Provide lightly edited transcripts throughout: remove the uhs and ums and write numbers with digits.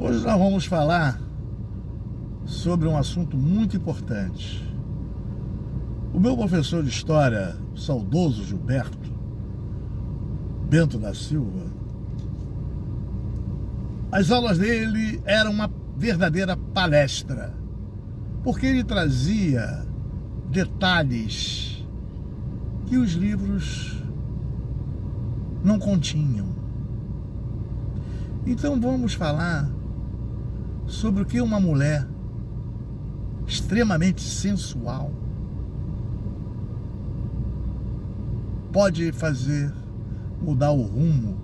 Hoje nós vamos falar sobre um assunto muito importante. O meu professor de História, saudoso Gilberto Bento da Silva, as aulas dele eram uma verdadeira palestra, porque ele trazia detalhes que os livros não continham. Então vamos falar sobre o que uma mulher extremamente sensual pode fazer mudar o rumo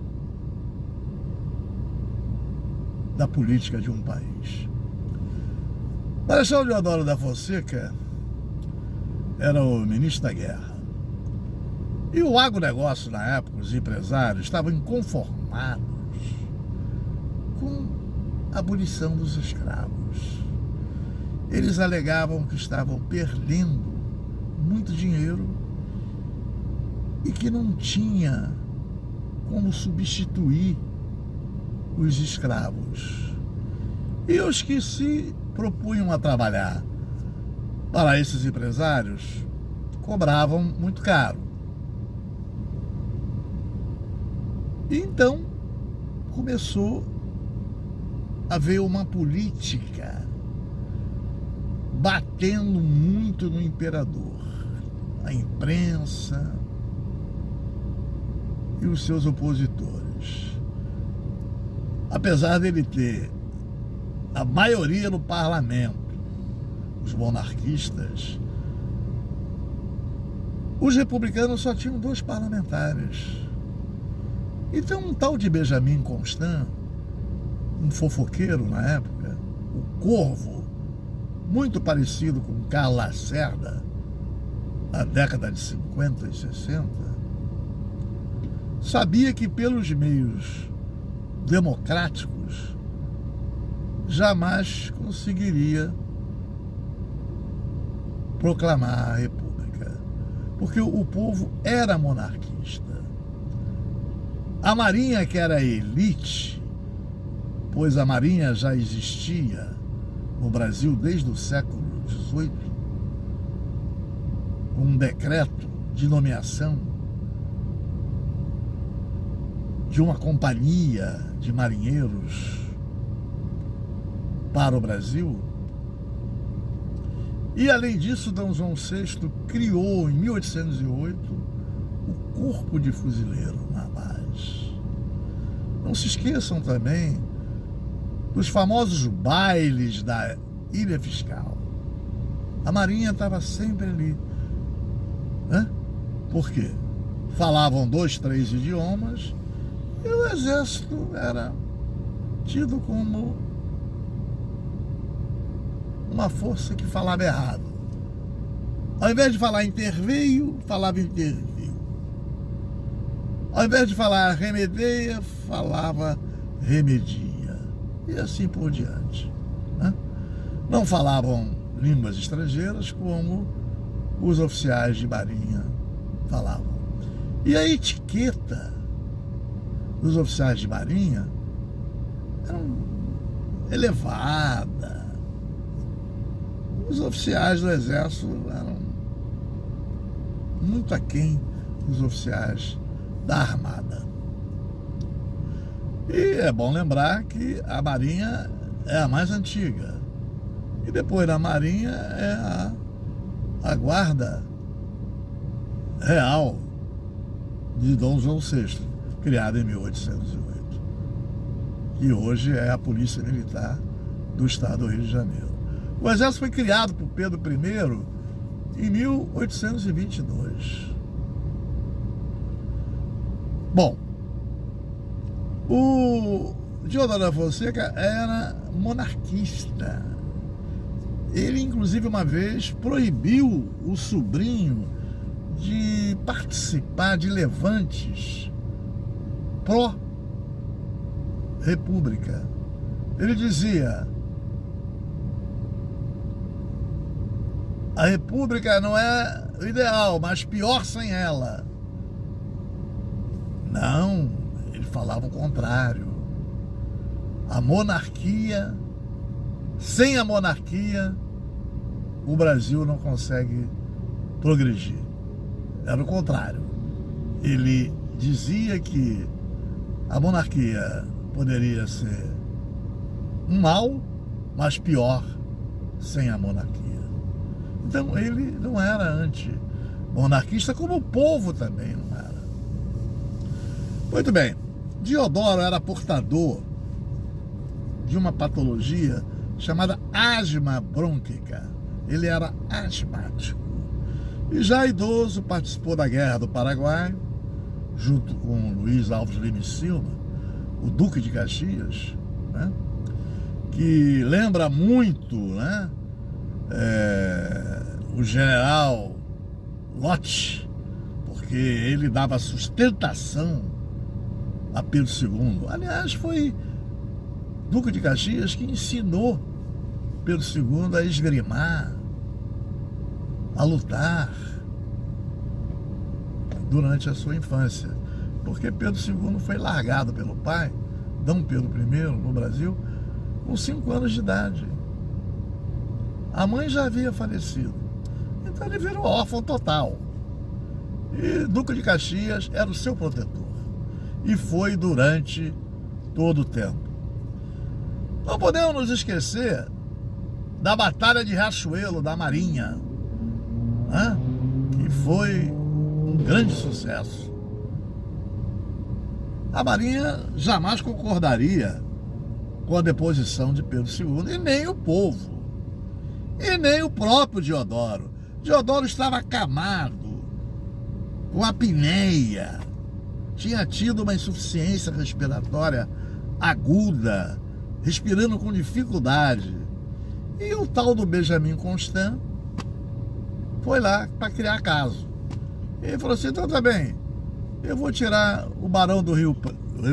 da política de um país. Marechal Deodoro da Fonseca era o ministro da Guerra. E o agronegócio, na época, os empresários estavam inconformados com a abolição dos escravos. Eles alegavam que estavam perdendo muito dinheiro e que não tinha como substituir os escravos. E os que se propunham a trabalhar para esses empresários cobravam muito caro. E então começou a haver uma política batendo muito no imperador, a imprensa e os seus opositores. Apesar dele ter a maioria no parlamento, os monarquistas, os republicanos só tinham 2 parlamentares. Então um tal de Benjamin Constant, um fofoqueiro na época, o Corvo, muito parecido com Carlos Lacerda, na década de 50 e 60, sabia que pelos meios democráticos jamais conseguiria proclamar a República, porque o povo era monarquista. A Marinha, que era a elite, pois a Marinha já existia no Brasil desde o século XVIII, com um decreto de nomeação de uma companhia de marinheiros para o Brasil. E além disso, D. João VI criou em 1808 o Corpo de Fuzileiro Navais. Não se esqueçam também dos famosos bailes da Ilha Fiscal. A Marinha estava sempre ali. Por quê? Falavam 2, 3 idiomas e o Exército era tido como uma força que falava errado. Ao invés de falar interveio, falava interviu. Ao invés de falar remedeia, falava remedia. E assim por diante. Não falavam línguas estrangeiras como os oficiais de marinha falavam. E a etiqueta dos oficiais de marinha era elevada. Os oficiais do Exército eram muito aquém dos oficiais da Armada. E é bom lembrar que a Marinha é a mais antiga. E depois da Marinha é a Guarda Real de D. João VI, criada em 1808. Que hoje é a Polícia Militar do Estado do Rio de Janeiro. O Exército foi criado por Pedro I em 1822. Bom, o Deodoro da Fonseca era monarquista. Ele, inclusive, uma vez proibiu o sobrinho de participar de levantes pró-república. Ele dizia: a república não é o ideal, mas pior sem ela. Não, ele falava o contrário. a monarquia, sem a monarquia, o Brasil não consegue progredir. Era o contrário. Ele dizia que a monarquia poderia ser um mal, mas pior sem a monarquia. Então ele não era anti-monarquista, como o povo também não era. Muito bem, Deodoro era portador de uma patologia chamada asma brônquica. Ele era asmático. E já idoso, participou da Guerra do Paraguai, junto com Luiz Alves Lima e Silva, o Duque de Caxias, né? Que lembra muito, né? O general Lott, porque ele dava sustentação a Pedro II. Aliás, foi Duque de Caxias que ensinou Pedro II a esgrimar, a lutar durante a sua infância, porque Pedro II foi largado pelo pai, Dom Pedro I, no Brasil, com 5 anos de idade. A mãe já havia falecido, então ele virou órfão total. E Duque de Caxias era o seu protetor, e foi durante todo o tempo. Não podemos nos esquecer da Batalha de Riachuelo, da Marinha, né? Que foi um grande sucesso. A Marinha jamais concordaria com a deposição de Pedro II, e nem o povo, e nem o próprio Deodoro. Deodoro estava acamado, com apneia, tinha tido uma insuficiência respiratória aguda, respirando com dificuldade. E o tal do Benjamin Constant foi lá para criar caso. Ele falou assim: então tá bem, eu vou tirar o Barão do Rio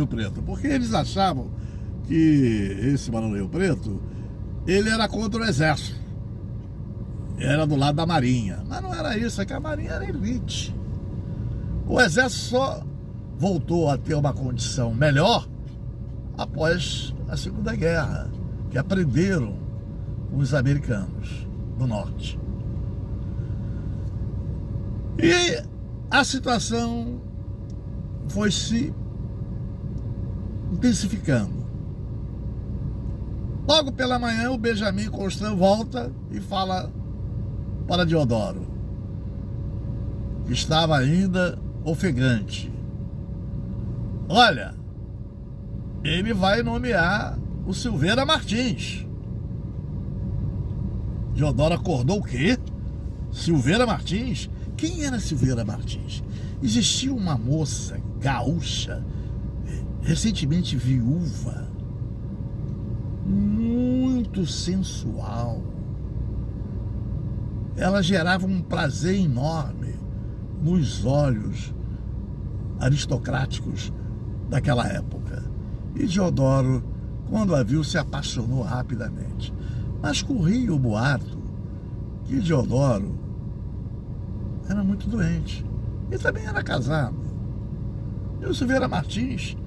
Preto, porque eles achavam que esse Barão do Rio Preto, ele era contra o exército, era do lado da Marinha. Mas não era isso, é que a Marinha era elite. O exército só voltou a ter uma condição melhor após a Segunda Guerra, que aprenderam os americanos do norte. E a situação foi se intensificando. Logo pela manhã, o Benjamin Constant volta e fala para Deodoro, que estava ainda ofegante: olha, ele vai nomear o Silveira Martins. Deodoro acordou: o quê? Silveira Martins? Quem era Silveira Martins? Existia uma moça gaúcha, recentemente viúva, muito sensual. Ela gerava um prazer enorme nos olhos aristocráticos daquela época. E Deodoro, quando a viu, se apaixonou rapidamente. Mas corria o boato que Deodoro era muito doente e também era casado. E o Silveira Martins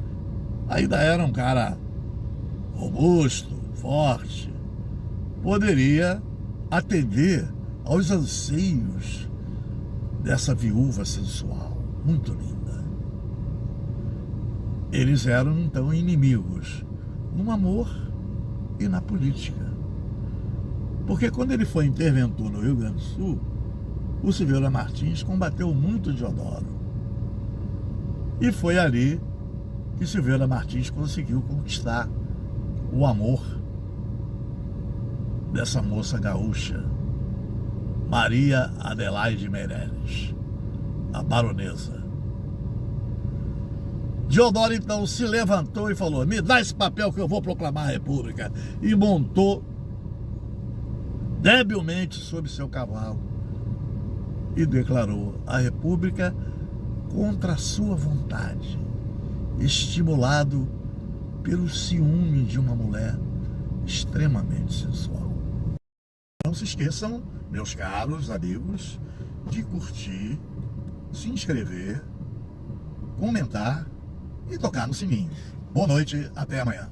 ainda era um cara robusto, forte, poderia atender aos anseios dessa viúva sensual, muito linda. Eles eram então inimigos no amor e na política. Porque quando ele foi interventor no Rio Grande do Sul, o Silveira Martins combateu muito Deodoro. E foi ali que Silveira Martins conseguiu conquistar o amor dessa moça gaúcha, Maria Adelaide Meireles, a baronesa. Deodoro então se levantou e falou: me dá esse papel que eu vou proclamar a República. E montou debilmente sobre seu cavalo e declarou a República contra a sua vontade, estimulado pelo ciúme de uma mulher extremamente sensual. Não se esqueçam, meus caros amigos, de curtir, se inscrever, comentar e tocar no sininho. Boa noite, até amanhã.